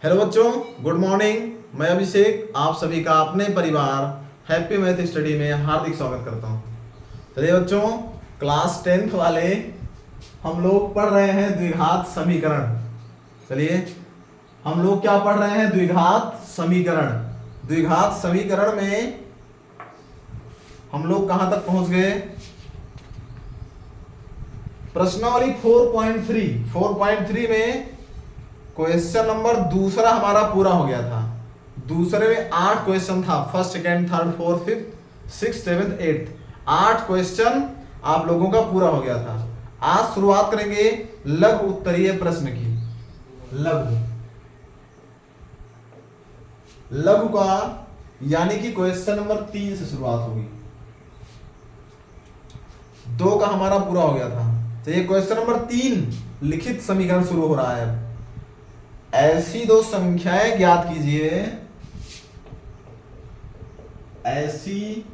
Hello बच्चों, good morning. मैं अभिषेक आप सभी का अपने परिवार हैप्पी मैथ स्टडी में हार्दिक स्वागत करता हूं। चलिए बच्चों, क्लास 10th वाले हम लोग पढ़ रहे हैं द्विघात समीकरण। चलिए हम लोग क्या पढ़ रहे हैं? द्विघात समीकरण। द्विघात समीकरण में हम लोग कहां तक पहुंच गए? प्रश्नावली 4.3 में क्वेश्चन नंबर दूसरा हमारा पूरा हो गया था। दूसरे में 8 क्वेश्चन था, first second third fourth fifth six seventh eighth. 8 question आप लोगों का पूरा हो गया था। आज शुरुआत करेंगे लघु उत्तरीय प्रश्न की। लघु का यानी कि क्वेश्चन नंबर 3 से शुरुआत होगी। 2 का हमारा पूरा हो गया था, तो ये क्वेश्चन नंबर 3 लिखित समीकरण शुरू हो रहा है। ऐसी दो संख्याएं ज्ञात कीजिए, ऐसी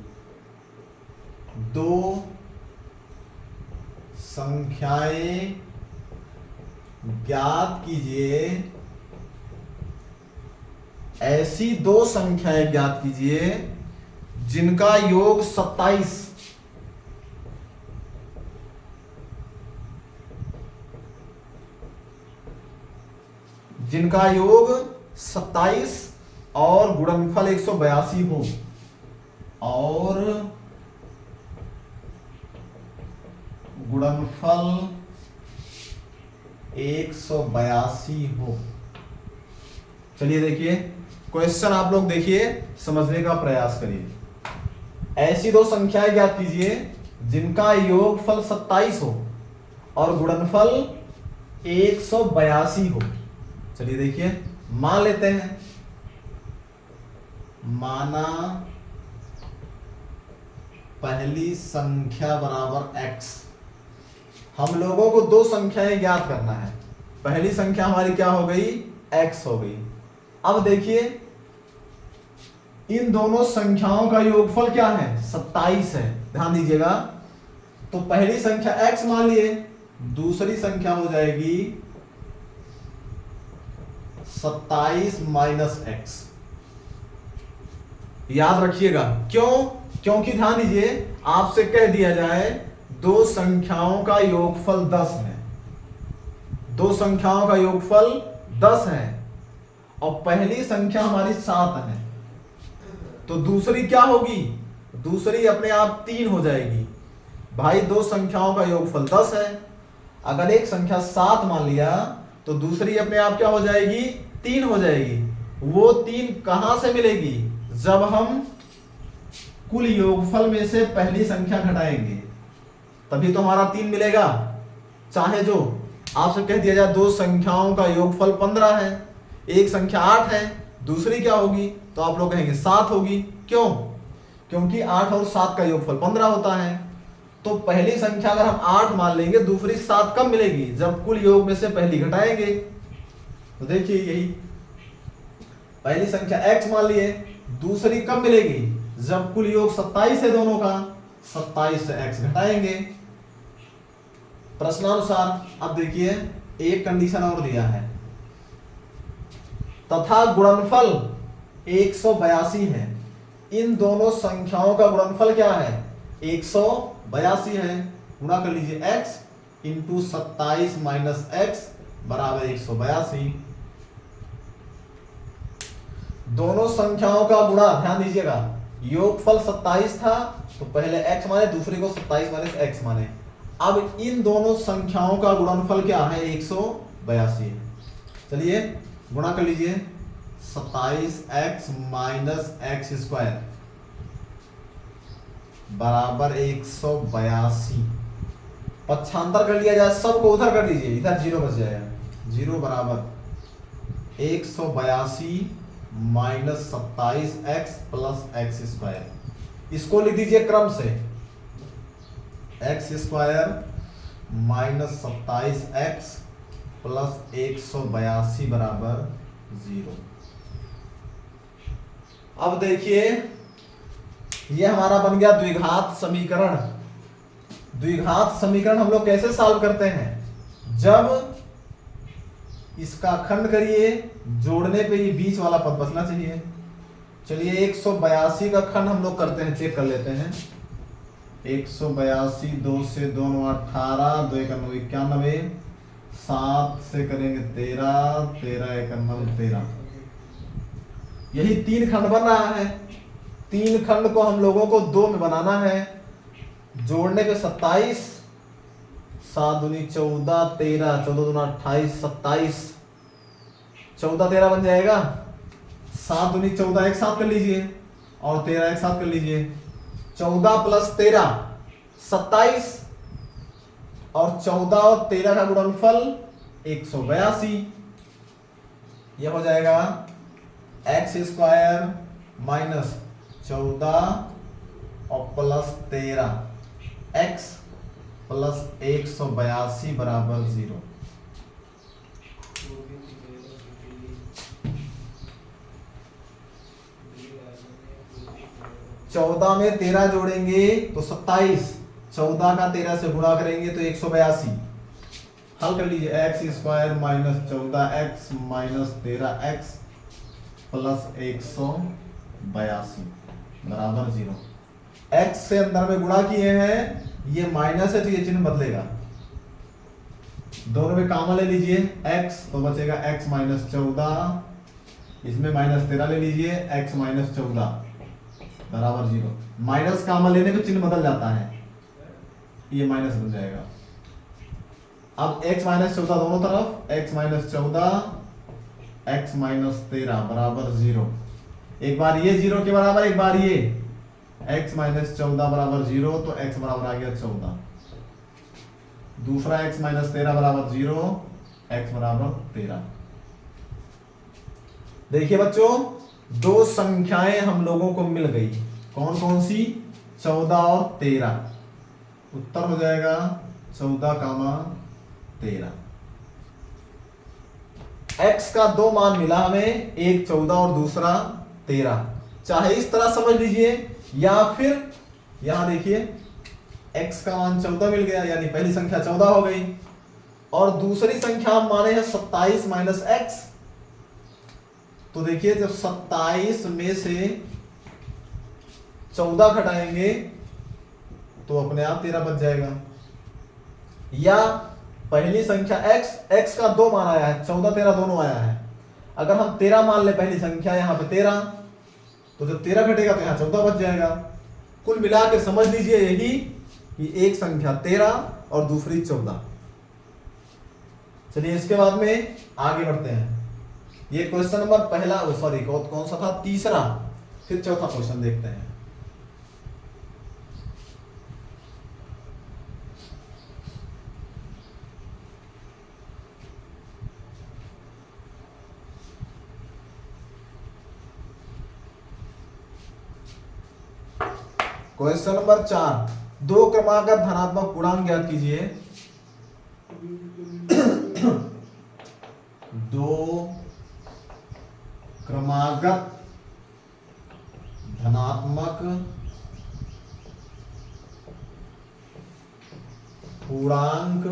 दो संख्याएं ज्ञात कीजिए, ऐसी दो संख्याएं ज्ञात कीजिए जिनका योग 27 जिनका योग 27 और गुणनफल 182 हो, और गुणनफल 182 हो। चलिए देखिए क्वेश्चन, आप लोग देखिए, समझने का प्रयास करिए। ऐसी दो संख्याएं ज्ञात कीजिए जिनका योगफल 27 हो और गुणनफल 182 हो। चलिए देखिए, मान लेते हैं, माना पहली संख्या बराबर x। हम लोगों को दो संख्याएं ज्ञात करना है। पहली संख्या हमारी क्या हो गई? x हो गई। अब देखिए इन दोनों संख्याओं का योगफल क्या है? 27 है, ध्यान दीजिएगा। तो पहली संख्या x मान लिए, दूसरी संख्या हो जाएगी 27 माइनस x। याद रखिएगा, क्यों? क्योंकि ध्यान दीजिए, आपसे कह दिया जाए दो संख्याओं का योगफल 10 है, दो संख्याओं का योगफल 10 है और पहली संख्या हमारी 7 है, तो दूसरी क्या होगी? दूसरी अपने आप 3 हो जाएगी। भाई दो संख्याओं का योगफल 10 है, अगर एक संख्या 7 मान लिया तो दूसरी अपने आप क्या हो जाएगी? 3 हो जाएगी। वो 3 कहां से मिलेगी? जब हम कुल योगफल में से पहली संख्या घटाएंगे तभी तो हमारा 3 मिलेगा। चाहे जो आपसे कह दिया जाए दो संख्याओं का योगफल 15 है, एक संख्या 8 है, दूसरी क्या होगी? तो आप लोग कहेंगे 7 होगी। क्यों? क्योंकि 8 और 7 का योगफल 15 होता है। तो पहली संख्या अगर हम 8 मान लेंगे, दूसरी 7 कब मिलेगी? जब कुल योग में से पहली घटाएंगे। तो देखिए यही पहली संख्या x मान लिए, दूसरी कब मिलेगी? जब कुल योग 27 है दोनों का, 27 से x घटाएंगे। प्रश्नानुसार अब देखिए एक कंडीशन और दिया है, तथा गुणनफल 182 है। इन दोनों संख्याओं का गुणनफल क्या है? 182 है। गुणा कर लीजिए x इंटू 27 माइनस x बराबर 182। दोनों संख्याओं का गुणा, ध्यान दीजिएगा, योगफल 27 था तो पहले x माने, दूसरे को 27 माइनस x माने। अब इन दोनों संख्याओं का गुणनफल क्या है? 182 है। चलिए गुणा कर लीजिए, 27x माइनस x स्क्वायर बराबर 182। पक्षांतर कर लिया जाए, सबको उधर कर दीजिए, इधर 0 बच जाएगा। 0 बराबर 182 minus 27x plus x square. इसको लिख दीजिए क्रम से, x square minus 27x plus 182 बराबर 0। अब देखिए ये हमारा बन गया द्विघात समीकरण। द्विघात समीकरण हम लोग कैसे सॉल्व करते हैं? जब इसका खंड करिए, जोड़ने पे ये बीच वाला पद बचना चाहिए। चलिए 182 का खंड हम लोग करते हैं, चेक कर लेते हैं। 182, 2 से 2 9 18, 2 1 9 91, 7 से करेंगे 13, 13 1 9 13। यही 3 खंड बन रहा है। 3 खंड को हम लोगों को 2 में बनाना है। जोड़ने पे 27, 7 दूनी 14, 13, 14 दूना 28, 27, 14 13 बन जाएगा। 7 दूनी 14 एक साथ कर लीजिए, और 13 एक साथ कर लीजिए। 14 प्लस 13 27, और 14 और 13 का गुणनफल 182। यह हो जाएगा एक्स स्क्वायर माइनस 14 और प्लस 13 एक्स प्लस 182 बराबर 0। चौदह में 13 जोड़ेंगे तो 27, 14 का 13 से गुणा करेंगे तो 182। हल कर लीजिए, x square minus 14 x minus 13 x plus 182 बराबर 0। एक्स से अंदर में गुणा किए हैं, ये माइनस है तो ये चिन्ह बदलेगा। दोनों में कामा ले लीजिए x, तो बचेगा x माइनस 14, इसमें माइनस 13 ले लीजिए, x माइनस 14 बराबर 0। माइनस कामा लेने पे चिन्ह बदल जाता है, ये माइनस बन जाएगा। अब x माइनस 14 दोनों तरफ, x माइनस 14 x माइनस 13 बराबर 0। एक बार ये 0 के बराबर, एक बार ये x माइनस 14 बराबर 0, तो x बराबर आ गया 14। दूसरा x माइनस 13 बराबर 0, x बराबर 13। देखिए बच्चों, 2 संख्याएं हम लोगों को मिल गई। कौन कौन सी? 14 और 13। उत्तर हो जाएगा 14, 13। x का 2 मान मिला हमें, एक 14 और दूसरा 13। चाहे इस तरह समझ लीजिए, या फिर यहां देखिए x का मान 14 मिल गया, यानी पहली संख्या 14 हो गई, और दूसरी संख्या हम माने हैं 27 माइनस एक्स। तो देखिए, जब 27 में से 14 घटाएंगे तो अपने आप 13 बच जाएगा। या पहली संख्या x का 2 मान आया है, 14 13 दोनों आया है। अगर हम 13 मान ले पहली संख्या, यहां पे 13, तो जब 13 घटेगा तो यहां 14 बच जाएगा। कुल मिलाकर समझ लीजिए यही कि एक संख्या 13 और दूसरी 14। चलिए इसके बाद में आगे बढ़ते हैं। ये क्वेश्चन नंबर पहला, सॉरी कौन सा था? तीसरा। फिर चौथा क्वेश्चन देखते हैं। क्वेश्चन नंबर 4, 2 क्रमागत धनात्मक पूर्णांक ज्ञात कीजिए। 2 क्रमागत धनात्मक पूर्णांक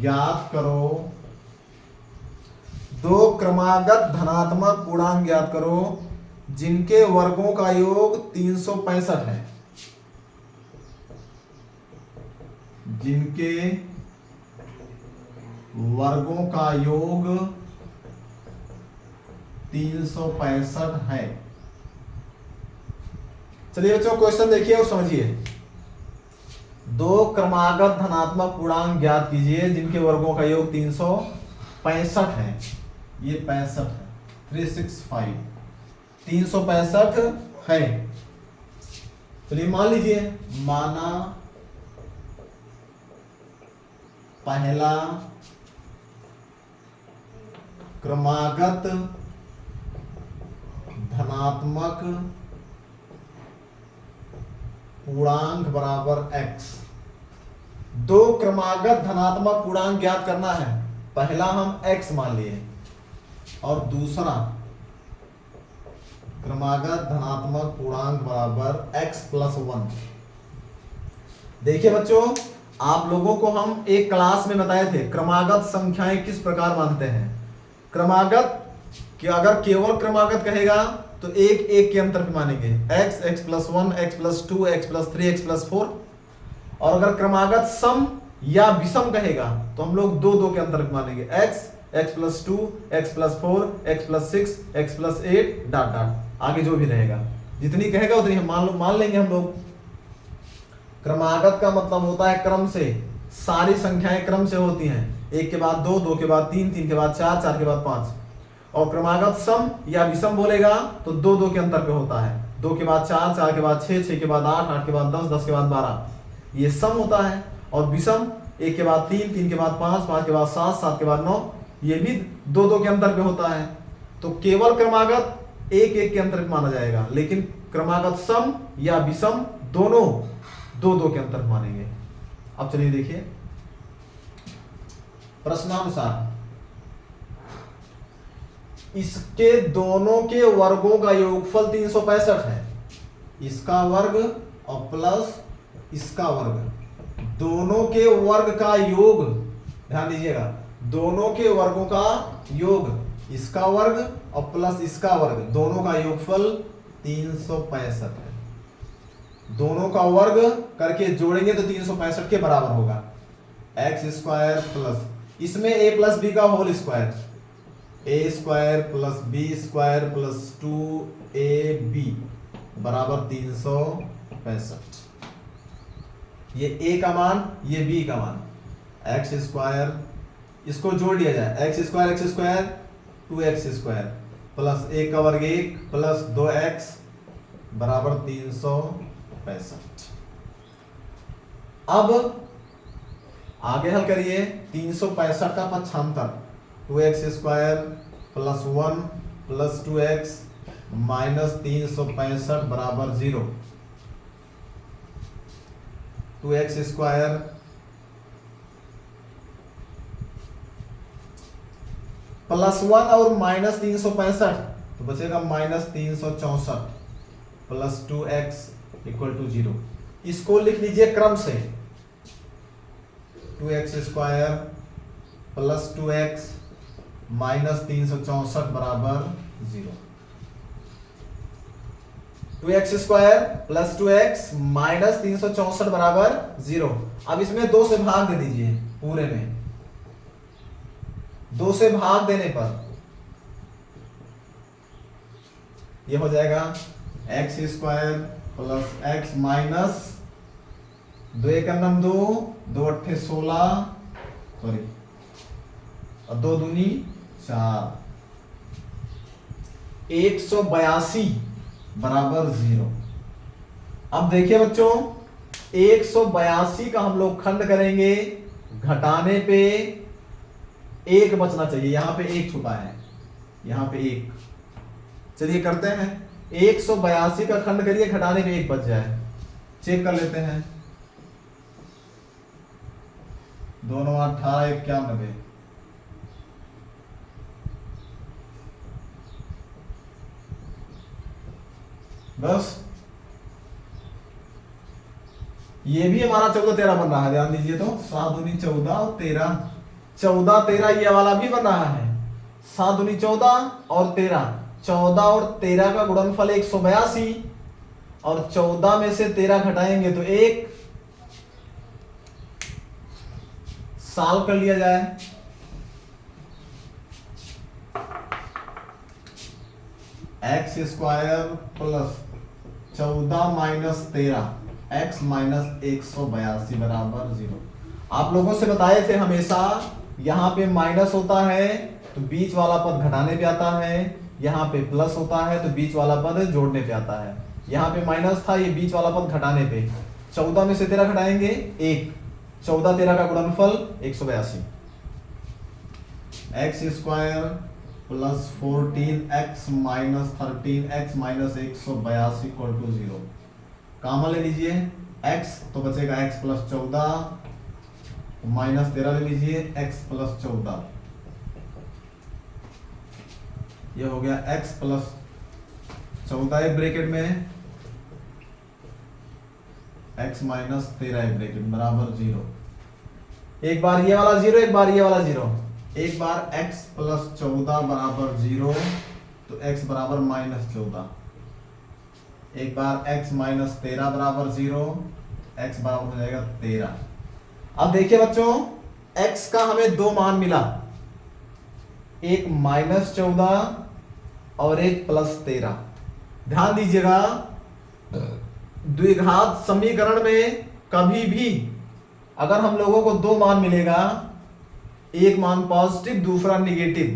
ज्ञात करो। 2 क्रमागत धनात्मक पूर्णांक ज्ञात करो जिनके वर्गों का योग 365 है। जिनके वर्गों का योग 365 है। चलिए बच्चों, क्वेश्चन देखिए और समझिए। 2 क्रमागत धनात्मक पूर्णांक ज्ञात कीजिए जिनके वर्गों का योग 365 है। ये 65 है, 365, 365 है। चलिए मान लीजिए, माना पहला क्रमागत धनात्मक पूर्णांक बराबर x। 2 क्रमागत धनात्मक पूर्णांक ज्ञात करना है। पहला हम x मान लिए, और दूसरा क्रमागत धनात्मक पूर्णांक बराबर x प्लस 1। देखिए बच्चों, आप लोगों को हम एक क्लास में बताए थे क्रमागत संख्याएं किस प्रकार मानते हैं। क्रमागत कि अगर केवल क्रमागत कहेगा तो एक एक के अंतर पे मानेंगे, x, x+1, x+2, x+3, x+4। और अगर क्रमागत सम या विषम कहेगा तो हम लोग दो दो के अंतर पे मानेंगे, x, x+2, x+4, x+6, x+8 dot dot आगे जो भी रहेगा, जितनी कहेगा उतनी हम मान लेंगे हम लोग। क्रमागत का मतलब होता है क्रम से, सारी संख्याएं क्रम से होती हैं, एक के बाद दो, दो के बाद तीन, तीन के बाद चार, चार के बाद पांच। और क्रमागत सम या विषम बोलेगा तो दो दो के अंतर पे होता है, दो के बाद चार, चार के बाद छह, छह के बाद आठ, आठ के बाद 10, 10 के बाद 12, ये सम होता है। और विषम एक के बाद तीन, तीन के बाद पांच, पांच के बाद सात, सात के बाद 9, ये भी दो दो के अंतर पे होता है। तो केवल क्रमागत एक एक के अंतर पे माना जाएगा, लेकिन क्रमागत सम या विषम दोनों दो दो के अंतर मानेंगे। अब चलिए देखिए प्रश्नानुसार, इसके दोनों के वर्गों का योगफल 365 है, इसका वर्ग और प्लस इसका वर्ग, दोनों के वर्ग का योग, ध्यान दीजिएगा, दोनों के वर्गों का योग, इसका वर्ग और प्लस इसका वर्ग, दोनों का योगफल 365 है। दोनों का वर्ग करके जोड़ेंगे तो 365 के बराबर होगा। x² प्लस इसमें a प्लस बी का whole square, a² plus b² plus 2ab बराबर 365। ये a का मान, ये b का मान, x², इसको जोड़ लिया जाए, x² 2x² प्लस a का वर्ग 1 प्लस 2x बराबर 365। अब आगे हल करिए, 365 का पक्षांतर 2x² plus 1 plus 2x minus 365 बराबर 0। 2x² प्लस 1 और माइनस 365 तो बचेगा minus 364 plus 2x equal to 0। इसको लिख लीजिए क्रम से, 2x² प्लस 2x माइनस 364 बराबर 0। 2x² प्लस 2x माइनस 364 बराबर 0। अब इसमें 2 से भाग दे दीजिए, पूरे में 2 से भाग देने पर ये हो जाएगा x² प्लस x माइनस 2 एकम 2, 2 अट्ठे 16, सॉरी, और 2 दूनी 4, 182 बराबर 0। अब देखिए बच्चों, 182 का हम लोग खंड करेंगे, घटाने पे 1 बचना चाहिए, यहां पे 1 छुपा है, यहां पे 1। चलिए करते हैं, 182 का खंड करिए, घटाने पे 1 बच जाए, चेक कर लेते हैं। दोनों 18, 91, बस ये भी हमारा 14, 13 बन रहा है, ध्यान दीजिए तो 7 दूनी 14 और 13, 14, 13 ये वाला भी बन रहा है, 7 दूनी 14 और 13, 14 और 13 का गुणनफल 182, और 14 में से 13 घटाएंगे तो 1, साल कर लिया जाए, x² plus 14 minus 13 x minus 182 बराबर 0। आप लोगों से बताए थे हमेशा यहां पे माइनस होता है तो बीच वाला पद घटाने पे आता है, यहाँ पे प्लस होता है तो बीच वाला पद जोड़ने पे आता है। यहाँ पे माइनस था, ये बीच वाला पद घटाने पे। 14 में से 13 घटाएंगे 1, 14 13 का गुणनफल 182। x² plus 14x minus 13x minus 182 equal to 0। Common ले लीजिए x, तो बचेगा x प्लस 14 माइनस 13 ले लीजिए x प्लस 14, ये हो गया x प्लस 14 एक ब्रैकेट में, x माइनस 13 एक ब्रैकेट बराबर 0। एक बार ये वाला 0, एक बार ये वाला 0। एक बार x प्लस 14 बराबर 0, तो x बराबर -14। एक बार x माइनस 13 बराबर 0, x बराबर हो जाएगा 13। अब देखिए बच्चों, x का हमें दो मान मिला, एक -14 और एक +13। ध्यान दीजिएगा, द्विघात समीकरण में कभी भी अगर हम लोगों को दो मान मिलेगा, एक मान पॉजिटिव दूसरा निगेटिव,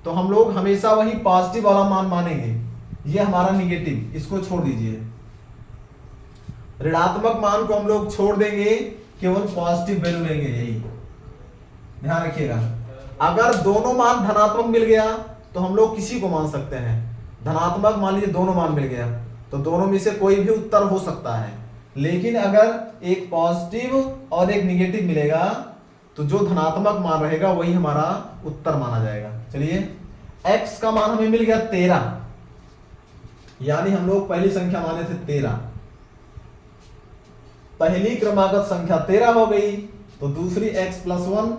तो हम लोग हमेशा वही पॉजिटिव वाला मान मानेंगे। ये हमारा निगेटिव, इसको छोड़ दीजिए। ऋणात्मक मान को हम लोग छोड़ देंगे, केवल पॉजिटिव वैल्यू लेंगे, यही ध्यान रखिएगा। अगर दोनों मान धनात्मक मिल गया तो हम लोग किसी को मान सकते हैं। धनात्मक मान लीजिए दोनों मान मिल गया तो दोनों में से कोई भी उत्तर हो सकता है, लेकिन अगर एक पॉजिटिव और एक निगेटिव मिलेगा तो जो धनात्मक मान रहेगा वही हमारा उत्तर माना जाएगा। चलिए, x का मान हमें मिल गया 13, यानी हम लोग पहली संख्या माने थे 13, पहली क्रमागत संख्या 13 हो गई, तो दूसरी x प्लस 1,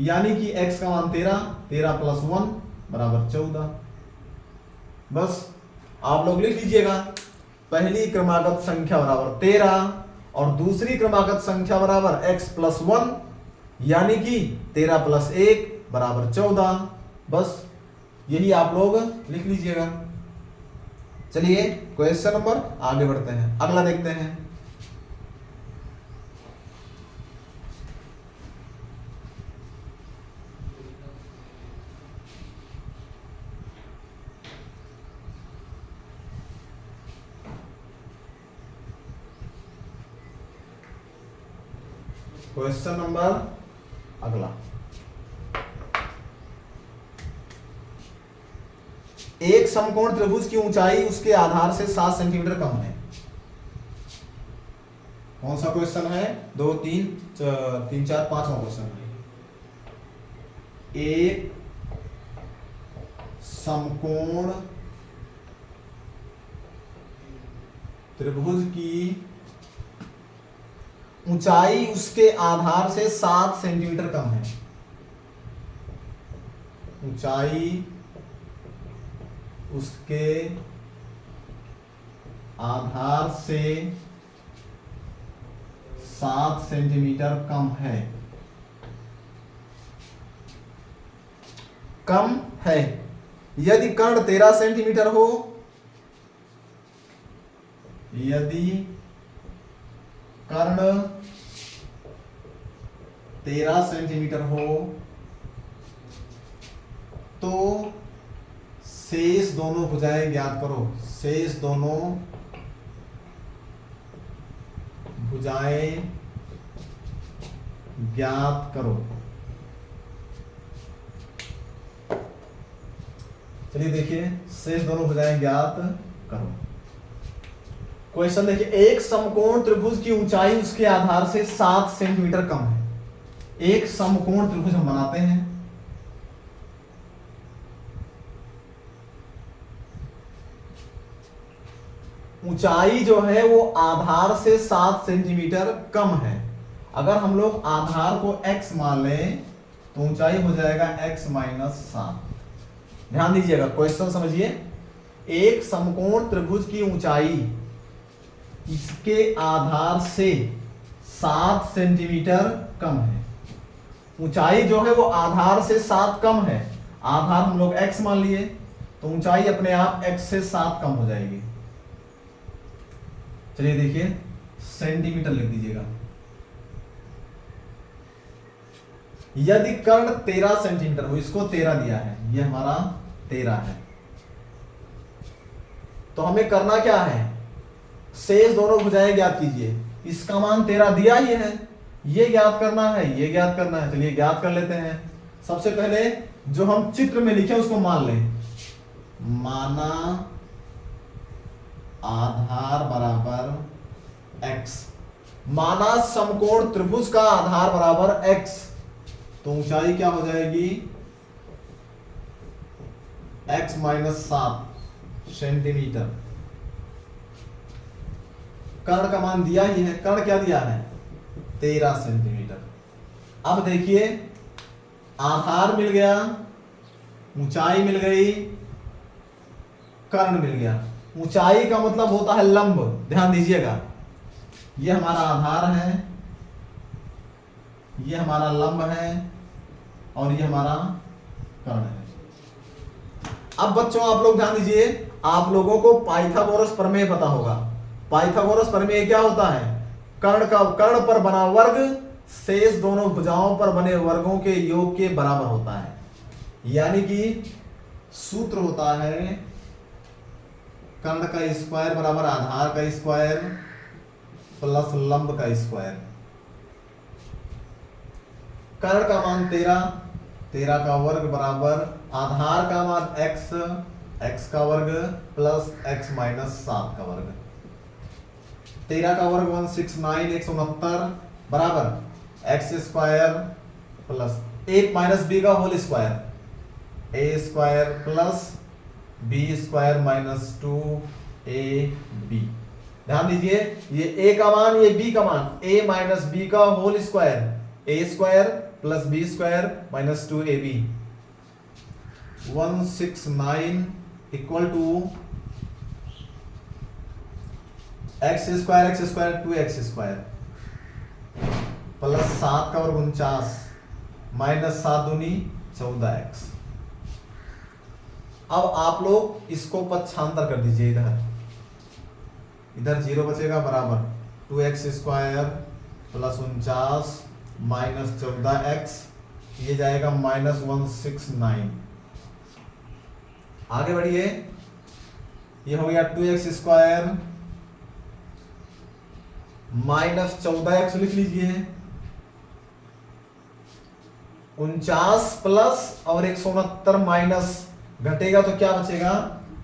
यानी कि x का मान 13, 13 प्लस 1 बराबर 14। बस आप लोग लिख लीजिएगा, पहली क्रमागत संख्या बराबर 13 और दूसरी क्रमागत संख्या बराबर x प्लस 1, यानी कि 13 प्लस 1 बराबर 14। बस यही आप लोग लिख लीजिएगा। चलिए क्वेश्चन नंबर आगे बढ़ते हैं, अगला देखते हैं। क्वेश्चन नंबर अगला, एक समकोण त्रिभुज की ऊंचाई उसके आधार से 7 सेंटीमीटर कम है। कौन सा क्वेश्चन है? 2 3 3 4 5वां क्वेश्चन है। एक समकोण त्रिभुज की ऊंचाई उसके आधार से 7 सेंटीमीटर कम है। ऊंचाई उसके आधार से 7 सेंटीमीटर कम है। कम है यदि कर्ण 13 सेंटीमीटर हो, यदि कर्ण 13 सेंटीमीटर हो तो शेष दोनों भुजाएं ज्ञात करो। शेष दोनों भुजाएं ज्ञात करो। चलिए देखिए, शेष दोनों भुजाएं ज्ञात करो। क्वेश्चन देखिए, एक समकोण त्रिभुज की ऊंचाई उसके आधार से 7 सेंटीमीटर कम है। एक समकोण त्रिभुज हम बनाते हैं। ऊंचाई जो है वो आधार से 7 सेंटीमीटर कम है। अगर हम लोग आधार को x मान लें तो ऊंचाई हो जाएगा x माइनस 7। ध्यान दीजिएगा, क्वेश्चन समझिए। एक समकोण त्रिभुज की ऊंचाई इसके आधार से 7 सेंटीमीटर कम है। ऊंचाई जो है वो आधार से 7 कम है। आधार हम लोग x मान लिए तो ऊंचाई अपने आप x से 7 कम हो जाएगी। चलिए देखिए, सेंटीमीटर लिख दीजिएगा। यदि कर्ण 13 सेंटीमीटर हो, इसको 13 दिया है, ये हमारा 13 है, तो हमें करना क्या है? शेष दोनों भुजाएं ज्ञात कीजिए। इसका मान 13 दिया ही है, ये ज्ञात करना है, ये ज्ञात करना है। चलिए ज्ञात कर लेते हैं। सबसे पहले जो हम चित्र में लिखे उसको मान लें। माना आधार बराबर x, माना समकोण त्रिभुज का आधार बराबर x, तो ऊंचाई क्या हो जाएगी? x minus 7 centimetre. कर्ण का मान दिया ही है, कर्ण क्या दिया है? 13 सेंटीमीटर। अब देखिए आधार मिल गया, ऊंचाई मिल गई, कर्ण मिल गया। ऊंचाई का मतलब होता है लंब, ध्यान दीजिएगा। ये हमारा आधार है, ये हमारा लंब है और ये हमारा कर्ण है। अब बच्चों आप लोग ध्यान दीजिए, आप लोगों को पाइथागोरस प्रमेय पता होगा। पाइथागोरस प्रमेय क्या होता है? कर्ण पर बना वर्ग शेष दोनों भुजाओं पर बने वर्गों के योग के बराबर होता है। यानी कि सूत्र होता है कर्ण का स्क्वायर बराबर आधार का स्क्वायर प्लस लंब का स्क्वायर। कर्ण का मान 13, 13 का वर्ग बराबर आधार का मान x, x का वर्ग प्लस x माइनस 7 का वर्ग। 13 का वर्ग 169, 169 बराबर x square plus 1 minus b का whole square, a square plus b square minus 2ab। ध्यान दीजिए ये a का मान, ये b का मान, a माइनस b का whole square, a square plus b square minus 2ab। 169 equal to x square 2x square plus 7 का वर्ग 49 माइनस 7 दूनी 14x। अब आप लोग इसको पक्षांतर कर दीजिए, इधर 0 बचेगा बराबर 2x square plus 49 minus 14x, ये जाएगा माइनस 169। आगे बढ़िए, ये हो गया 2x स्क्वायर माइनस 14x लिख लीजिए, 49 प्लस और 169 माइनस घटेगा तो क्या बचेगा?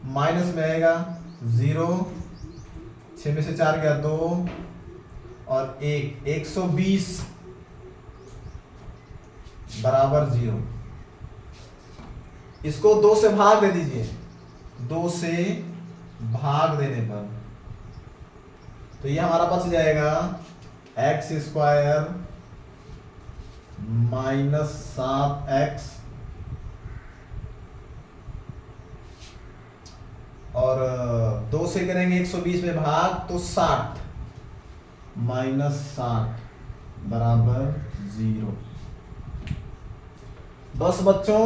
माइनस में आएगा 0, 6 में से 4 गया 2 और 1, 120 बराबर 0। इसको 2 से भाग दे दीजिए, 2 से भाग देने पर तो ये हमारा बच जाएगा x स्क्वायर माइनस 7x और 2 से करेंगे 120 में भाग तो 60 माइनस 60 बराबर 0। बस बच्चों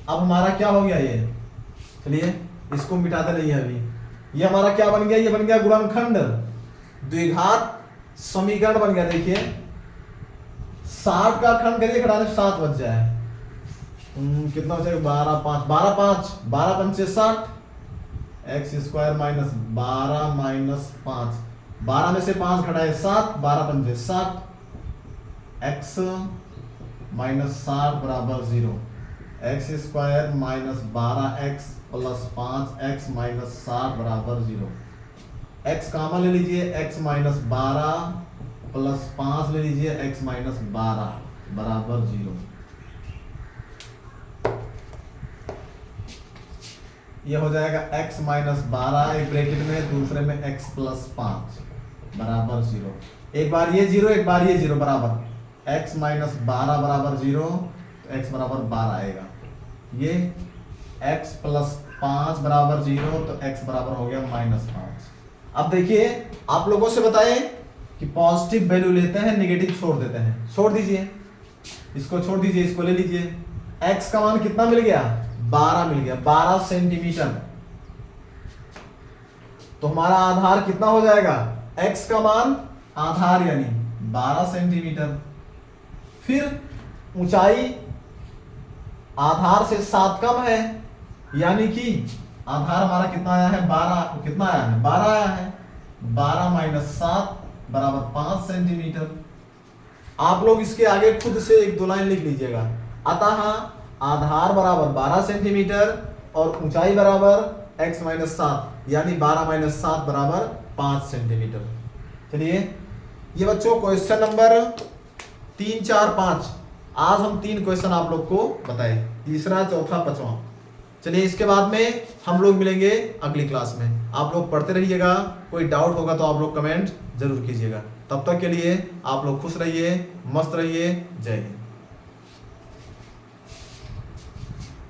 अब हमारा क्या हो गया? ये चलिए इसको मिटाते नहीं है अभी। ये हमारा क्या बन गया? ये बन गया गुणनखंड द्विघात समीकरण बन गया। देखिए 60 का खंड करिए, घटाने 7 बच जाए, कितना बचेगा? 12 5 12 5 12 पंचे 60, एक्स स्क्वायर माइनस 12 माइनस 5, 12 में से 5 घटाए 7, 12 पंचे 60, एक्स माइनस 60 बराबर 0। X square minus 12x plus 5x minus 60 बराबर 0। x कॉमन ले लीजिए, x माइनस 12 प्लस 5 ले लीजिए, x माइनस 12 बराबर 0। यह हो जाएगा x माइनस 12 एक ब्रैकेट में, दूसरे में x प्लस 5 बराबर 0। एक बार ये 0 एक बार ये 0 बराबर x माइनस 12 बराबर 0, तो x बराबर 12 आएगा। ये x प्लस 5 बराबर 0, तो x बराबर हो गया माइनस 5। अब देखिए आप लोगों से बताएं कि पॉजिटिव वैल्यू लेते हैं, नेगेटिव छोड़ देते हैं। छोड़ दीजिए, इसको छोड़ दीजिए, इसको ले लीजिए। x का मान कितना मिल गया? 12 मिल गया, 12 सेंटीमीटर। तो हमारा आधार कितना हो जाएगा? x का मान आधार यानी 12 सेंटीमीटर। फिर ऊंचाई आधार से 7 कम है, यानी कि आधार हमारा कितना आया है? 12। कितना आया है? 12 आया है। 12 माइनस 7 बराबर 5 सेंटीमीटर। आप लोग इसके आगे खुद से 1-2 लाइन लिख लीजिएगा। अतः आधार बराबर 12 सेंटीमीटर और ऊंचाई बराबर x माइनस 7, यानी 12 माइनस 7 बराबर 5 सेंटीमीटर। चलिए ये बच्चों क्वेश्चन नंबर 3, 4, 5। आज हम 3 क्वेश्चन आप लोग को बताए, तीसरा, चौथा, पांचवा। चलिए इसके बाद में हम लोग मिलेंगे अगली क्लास में। आप लोग पढ़ते रहिएगा, कोई डाउट होगा तो आप लोग कमेंट जरूर कीजिएगा। तब तक के लिए आप लोग खुश रहिए, मस्त रहिए। जय हिंद।